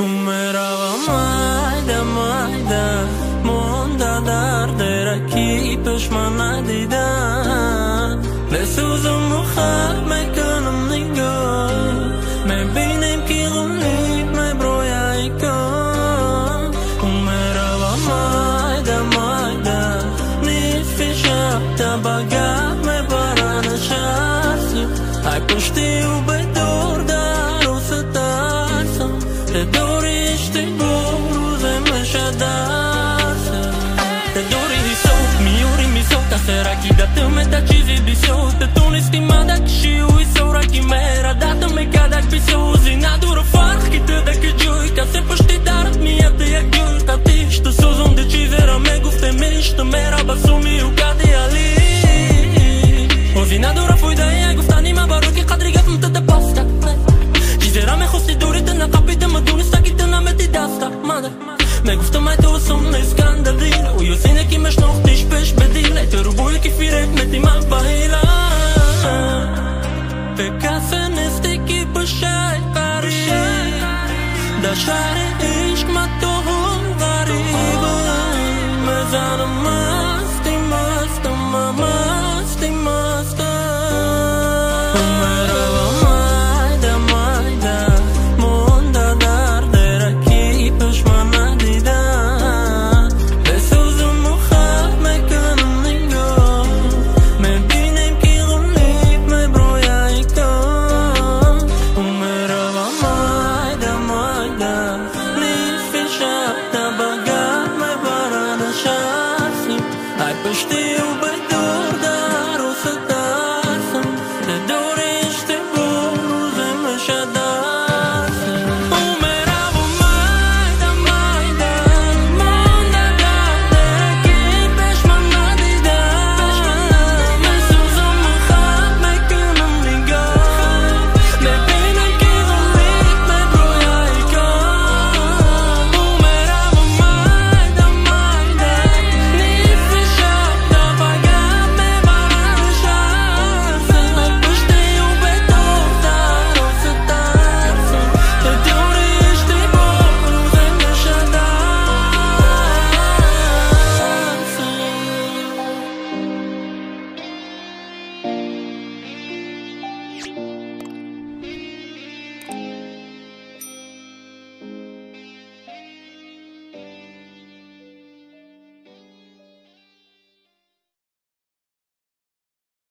Umerava majda Monda darder aki peshman dida Besuzum mukhar mekanam nigar Mebinim ki ghulit mebroya ikon Umerava majda Nifisha tabaga mebarana shasi Ai pushti u bedor daru satarsa Te dori ishte goru zemre shadasa Te dori diso, miuri miso Kasera ki datame da qizi diso Te tuni stimada kishi u iso Raki mera datame kada kbiso Zina durë fark kitë dhe këgjuj Ka se pështi darët mi atë ja gjuj Ta tisht të sozon dhe qizera me gufte misht Të mera basumi u kati ali O zina durë fuj dhe ja guftani ma baro ki kadri gafëm të dhe pasta Qizera me khosti durit të në kapi të më duni Sta kitë në me ti dasta Mada Me guftë majtë o sëm në skandalina U jo sine ki me shnoh ti shpesh bedile Të rubuj ki firek me ti ma bahila Pe kase në sti ki pëshaj Parëshaj Da shari